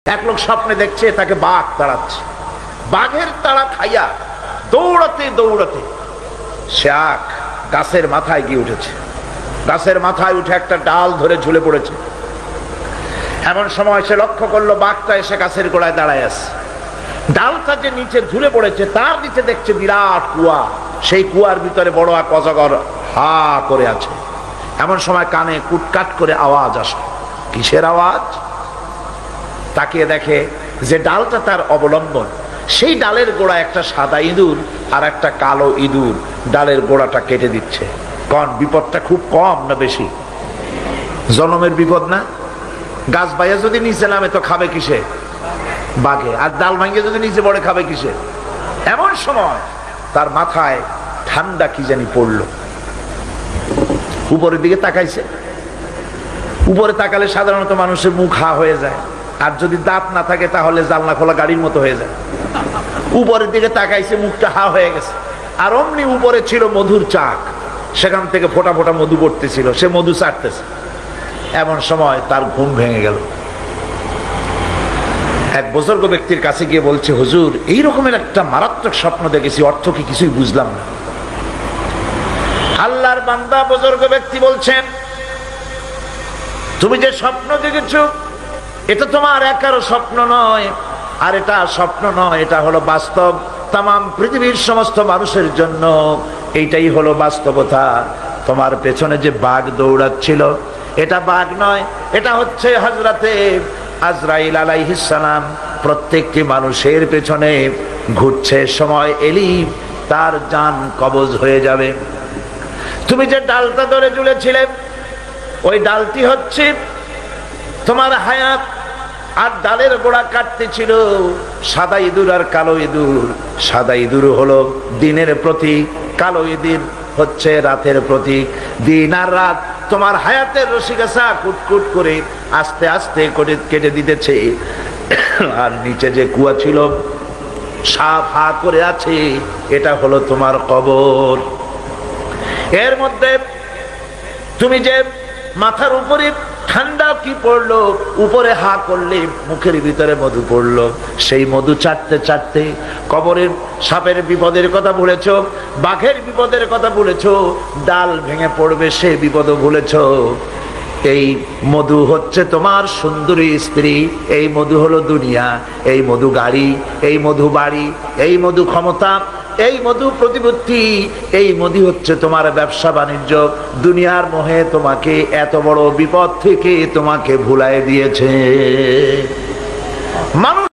এক লোক স্বপ্নে দেখছে তাকে বাঘ তাড়াচ্ছে, বাঘের তাড়া খাইয়া দৌড়াতে দৌড়াতে সে গাছের মাথায় গিয়ে উঠেছে। গাছের মাথায় উঠে একটা ডাল ধরে ঝুলে পড়েছে। এমন সময় সে লক্ষ্য করলো বাঘটা এসে গাছের গোড়ায় দাঁড়ায় আছে। ডালটা যে নিচে ঝুলে পড়েছে তার নিচে দেখছে বিরাট কুয়া, সেই কুয়ার ভিতরে বড় এক অজগর হা করে আছে। এমন সময় কানে কুটকাট করে আওয়াজ আসে। কিসের আওয়াজ? তাকিয়ে দেখে যে ডালটা তার অবলম্বন, সেই ডালের গোড়া একটা সাদা ইঁদুর আর একটা কালো ইঁদুর ডালের গোড়াটা কেটে দিচ্ছে। কোন বিপদটা খুব কম না বেশি? জনমের বিপদ না? গাছ বাইয়া যদি নিচে নামে তো খাবে কিসে? বাঘে। আর ডাল ভাঙে যদি নিচে পড়ে খাবে কিসে? এমন সময় তার মাথায় ঠান্ডা কি জানি পড়লো। উপরের দিকে তাকাইছে। উপরে তাকালে সাধারণত মানুষের মুখ হা হয়ে যায়, আর যদি দাঁত না থাকে তাহলে জানলা খোলা গাড়ির মতো হয়ে যায়। উপরের দিকে তাকাইছে, মুখটা হা হয়ে গেছে। আর অমনি উপরে ছিল মধুর চাক, সেখান থেকে ফোটা ফোটা মধু পড়তেছিল, সে মধু চাটতেছে। এমন সময় তার ঘুম ভেঙে গেল। এক বুজুর্গ ব্যক্তির কাছে গিয়ে বলছে, হুজুর এই রকমের একটা মারাত্মক স্বপ্ন দেখেছি, অর্থ কি কিছুই বুঝলাম না। আল্লাহর বান্দা বুজুর্গ ব্যক্তি বলছেন, তুমি যে স্বপ্ন দেখেছ এটা তোমার একারও স্বপ্ন নয়, আর এটা স্বপ্ন নয়, এটা হলো বাস্তব। তামাম পৃথিবীর সমস্ত মানুষের জন্য এইটাই হলো বাস্তবতা। তোমার পেছনে যে বাঘ দৌড়াচ্ছিল এটা বাঘ নয়, এটা হচ্ছে হযরতে আজরাইল আলাইহিস সালাম। প্রত্যেকটি মানুষের পেছনে ঘুরছে, সময় এলেই তার জান কবজ হয়ে যাবে। তুমি যে ডালটা ধরে ঝুলেছিলে ওই ডালটি হচ্ছে তোমার হায়াত, আর ডালের গোড়া কাটতে ছিল সাদা ইঁদুর আর কালো ইঁদুর। সাদা ইঁদুর হলো দিনের প্রতীক, কালো ইঁদুর হচ্ছে রাতের প্রতীক। দিন আর রাত তোমার হায়াতের রশিগাছা কুটকুট করে আস্তে আস্তে করে কেটে দিতেছে। আর নিচে যে কুয়া ছিল সাফ হা করে আছে, এটা হলো তোমার কবর। এর মধ্যে তুমি যে মাথার উপরে ঠান্ডা কি পড়লো, উপরে হা করলে মুখের ভিতরে মধু পড়লো, সেই মধু চাটতে চাটতে কবরের সাপের বিপদের কথা ভুলেছ, বাঘের বিপদের কথা ভুলেছ, ডাল ভেঙে পড়বে সে বিপদও ভুলেছ। এই মধু হচ্ছে তোমার সুন্দরী স্ত্রী, এই মধু হলো দুনিয়া, এই মধু গাড়ি, এই মধু বাড়ি, এই মধু ক্ষমতা, এই মধু প্রতিপত্তি, এই মধু হচ্ছে তোমার ব্যবসা বাণিজ্য। দুনিয়ার মোহে তোমাকে এত বড় বিপদ থেকে তোমাকে ভুলায় দিয়েছে মানুষ।